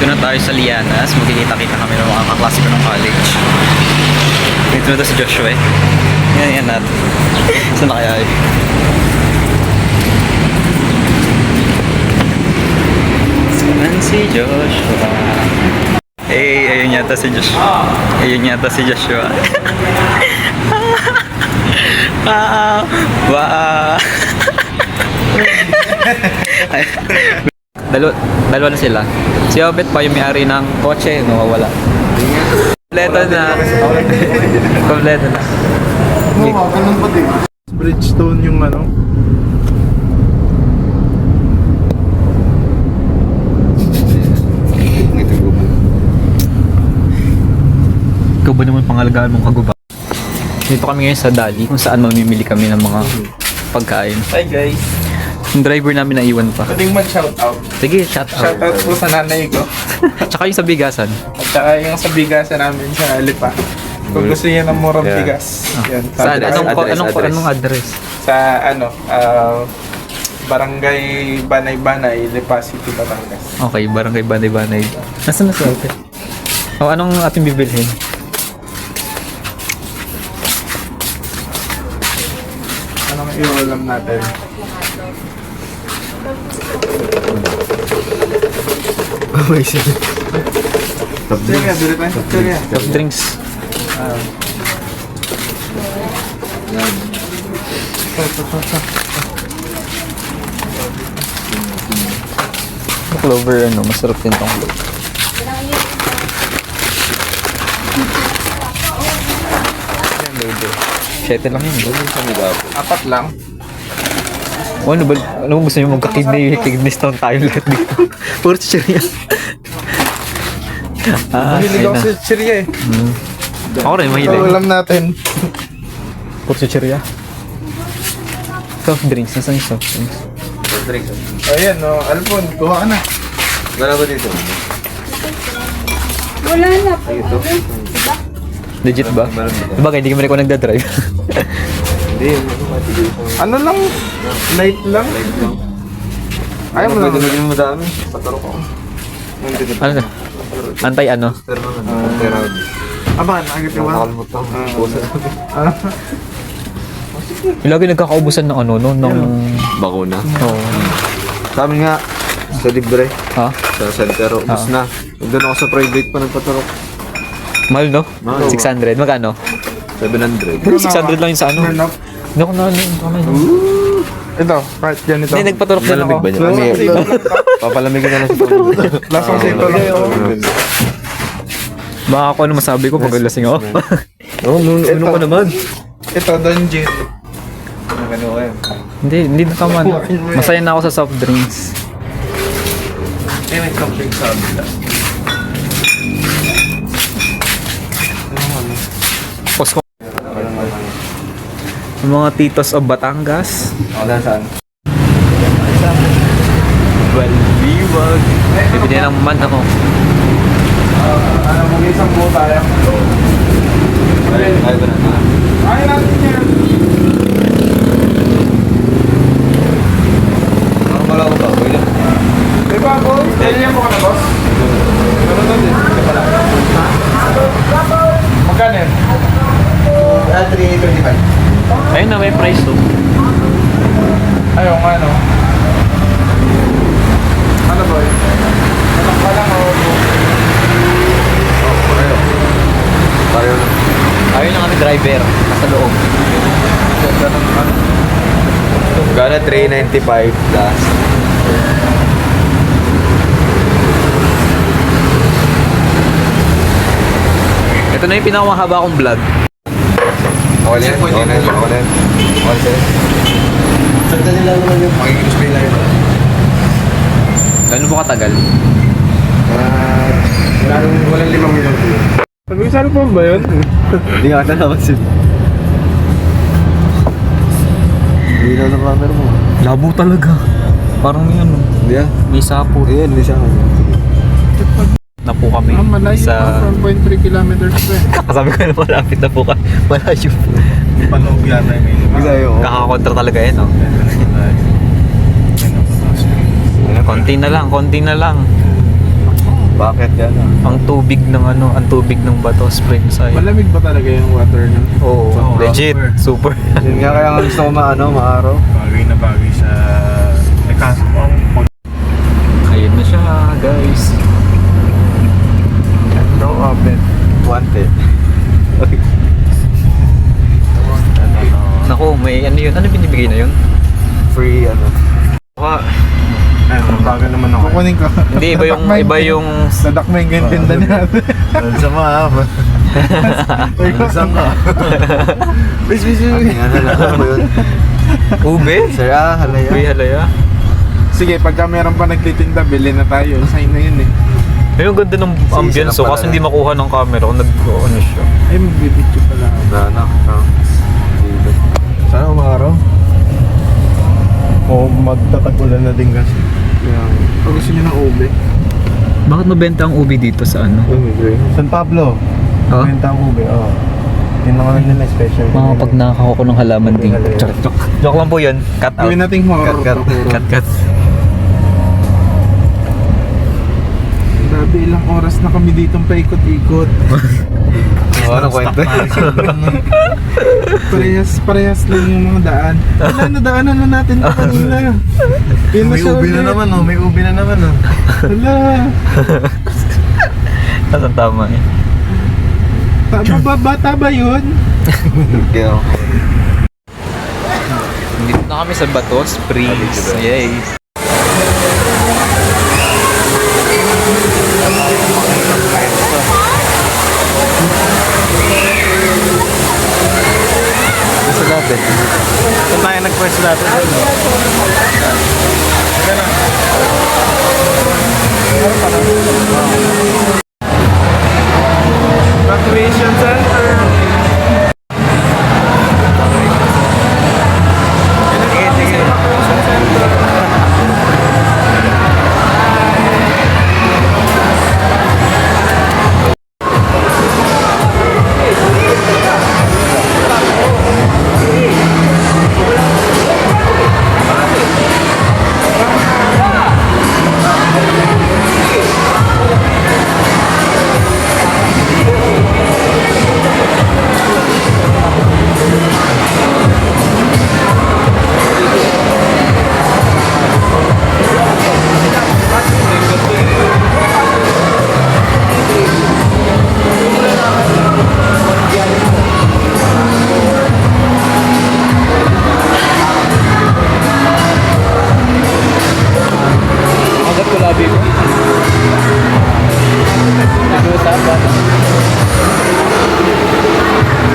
Dito na tayo sa Lianas. Magkikita-kita kami ng mga kaklase ko ng college. Dito na to si Joshua eh. Yan natin. Saan na kaya eh? Saan si Joshua? Ayun yata si Joshua. Ayun yata si Joshua. Wow! Dalawa na sila. Si Obet pa yung may-ari ng kotse, nawawala. Kompleto na. Kompleto na. Ganun pa din. Bridgestone yung ano. Ikaw ba naman pangalagaan mong kaguba? Dito kami ngayon sa Dali, kung saan mamimili kami ng mga pagkain. Hi guys. Yung driver namin naiwan pa. Pwedeng mag-shoutout. Sige, shout out. Shoutout po sa nanay ko. Tsaka yung sa bigasan. At saka yung sa bigasan namin sa Lipa. Kung gusto niya ng murang bigas. Yan. Saan? Address. Anong address? Sa ano, Barangay Banay-Banay, Lipa City, Batangas. Okay, barangay Banay-Banay. Nasaan na si Obet? O, anong ating bibilhin? Anong iulam natin? Amazing. Sige nga, dito tayo. Sige nga. Soft drinks. Clover, masarap din tong. Yan, baby. 7 lang yun. Apat lang. O, ano ba? Ano gusto nyo magka-kidney? Kidney stone tayo lahat dito. Puro chichirya. Mahilig ayun ako na. sa chirya eh. Ako rin, mahilig. Iulam natin. Puro chichirya. Soft drinks. Nasaan yung soft drinks? Ayan, no. Alpon, kuha ka na. Wala ba dito? Wala na po. Ito? Legit ba? Diba hindi kami ako nagdadrive? Hindi. Ano lang? Light lang? Ayaw mo lang. Pwede maging madami. Pataro ko. Ano na? Antay ano? Pero naman. Pero Aba, nakagit ka ba? nakalimutan ko. Pusa. Yung lagi nagkakaubusan ng ano, no? Ng... Bakuna. Oh. Sa amin nga, sa libre. Ha? Sa center. Ubus na. Doon ako sa private pa nagpatarok. Mahal, no? Mahal. 600. Magkano? 700. 600 lang yun sa ano. Turn up. Hindi ako na ano. Ito, part ganito. Hindi, nagpaturok din ako. Malamig ba niya? Lasang Ano sito lang. Papalamigin na lang si Polo. Lasang sito lang. Baka ako ano masabi ko pag lasing ako. Oo, ano ka naman? Ito, Donjin. Ano kayo? Hindi na tama. Masaya na ako sa soft drinks. Eh, may something sa abila. Post ko. Yung mga titos of Batangas. Ako saan? Balbiwag. Bibili ng man ako. Ano, mag-isang buo tayo. Ay, ba na? Ayaw natin yan. Parang wala ko ba? Wala. Di ba, boss? Kaya mo ka na, boss? Meron na din. Hindi pala. Ha? Magkano yan? 325. Ayun na, may price to. Ayaw nga, no? Ano, boy? Anak ka lang, o? Pareho. Pareho na. Ayun na kami driver. Nasa loob. Gana 395 plus. Ito na yung pinakamahaba kong vlog. Okay na yan? Okay na yan? Okay na yan? Okay na yan? Salita nila naman yung magiging display lang yun. Gano'n po katagal? Walang 5 minuto. Pag-cellphone ba yun? Hindi nga tanawan sila. Hindi na ng camera mo. Labo talaga. Parang may ano. Hindi ah. May sapo. Ayan, hindi siya. Na po kami Malayo sa... 1.3 kilometers pa eh. Kasabi ko na malapit na po ka. Malayo po. Paloob yata yung may lima. Kakakontra talaga yan, no? Konti na lang, konti na lang. Bakit yan? Ang tubig ng ang tubig ng bato, Springside. Malamig ba talaga yung water nun? Oo, Oo, legit. Super. Yun nga kaya nga gusto ko maaraw. Bagay na bagay sa... Eh kaso ang pag... Ayun na siya, guys. No open. Wanted. Naku, may ano yun? Ano binibigay na yun? Free Bagal naman ako. Kukunin ko. Hindi, iba yung... Dadak mo yung gantinda natin. Sama ha. Isang ka. Bis. Ano ba yun? Ube? Sir, halaya. Uy, halaya. Sige, pagka meron pa nagtitinda, bili na tayo. Sign na yun eh. Ay, ang ganda ng ambience. So, kasi hindi makuha ng camera kung ano siya. Ay, magbibidyo pala. Danak. Sana umaraw? O magtatag-ulan na din kasi. Pag gusto nyo ng ube. Bakit mabenta ang ube dito sa ano? San Pablo. Oh? Benta ang ube, Yun lang naman nila special. Mga pag nakakakuha ko ng halaman din. Halaya. Joke lang po yun. Cut out. Gawin nating horror. Cut. Grabe, ilang oras na kami ditong paikot-ikot. Ano kwento? Parehas lang yung mga daan. Wala, nadaanan na natin ito kanina. Yun May siya ubi na ulit. naman, May ubi na naman, Wala. Nasa tama eh. Tama ba? Bata ba yun? Kaya Dito na kami sa Bato Springs. Yay. sa dati. Saan tayo nag-pwesto dati? Evacuation center. Evacuation center. Hanggat ko labi mo. Nag-uusapan.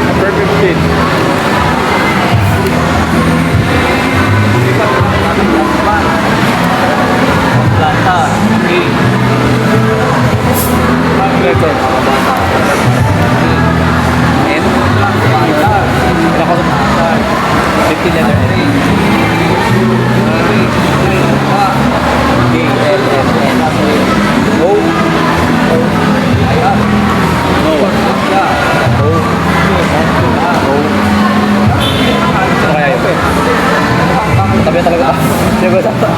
Number 15. Planta. Okay. Record. And? Wala ko sa 15 letter. D-L-M-N. O. Tabi talaga. Hindi ko sakta.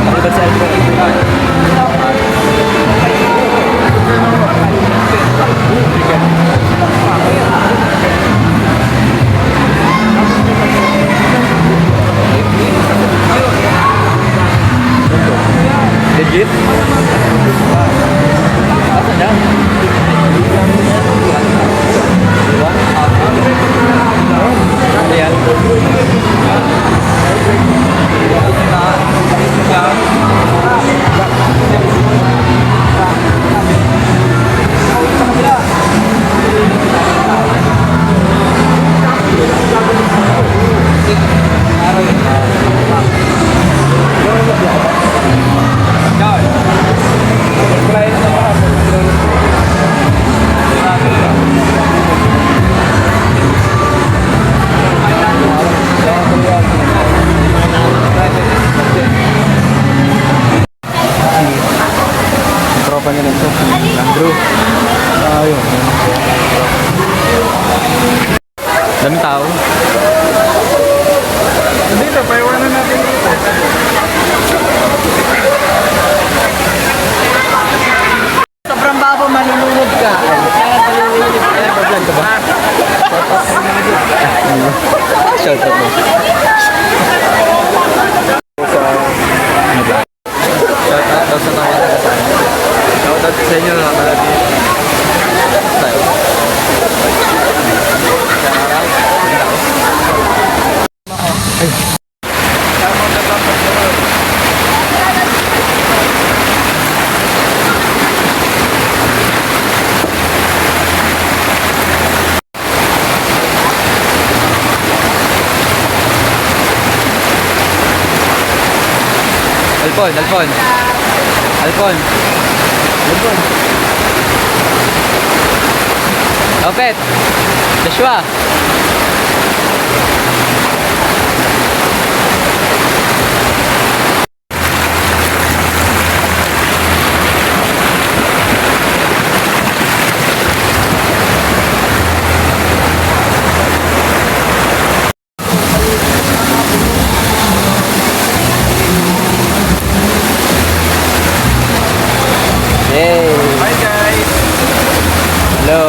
Makibat sa legit? Asa na? Ayan. Alpon, Alpon. Alpon. Alpon. Opet. Joshua. Hey. Hi guys! Hello.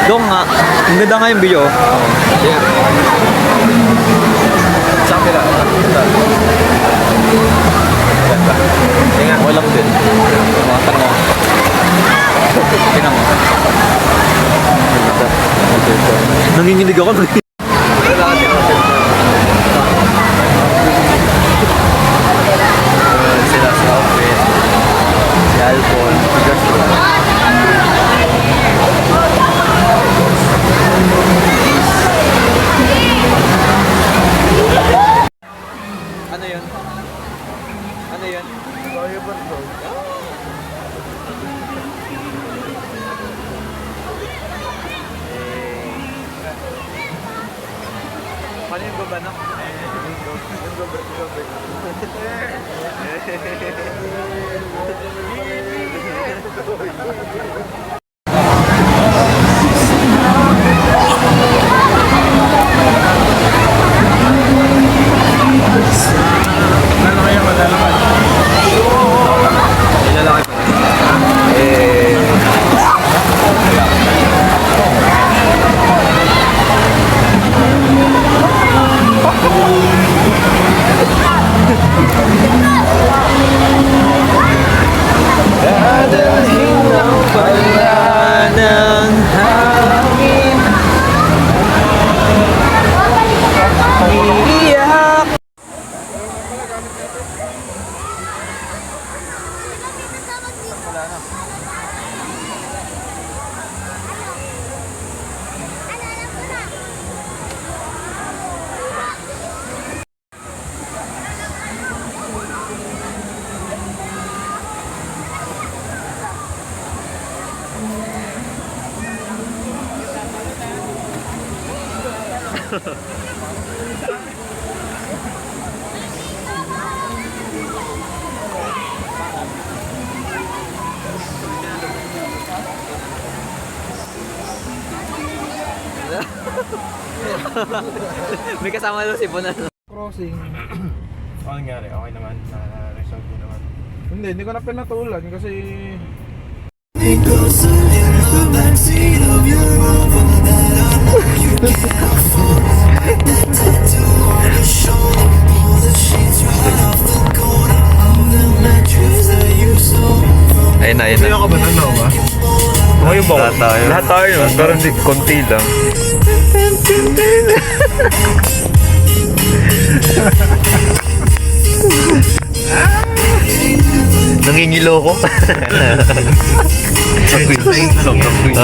Dong nga, ang ganda nga yung video. Yeah. Sa camera. Tingnan. Walang din. Mga tanga. Tingnan mo. Nanginginig ako. Sila sa outfit. Si Alpon. Si Joshua. Ano yun? Ano yun? Paano yung baba na? Lalaki ako, lalaki. Lalaki pa. Dadalhin ng May kasama daw si Bonan. Crossing. Ano nangyari? Okay naman. Na-resolve mo naman. Hindi ko na pinatulan kasi... Ayun na, ayun na. ka ba ano ba? Okay ba? Lahat tayo. Lahat tayo. Pero hindi, konti lang. Nangingilo ko. Sobrang quiz.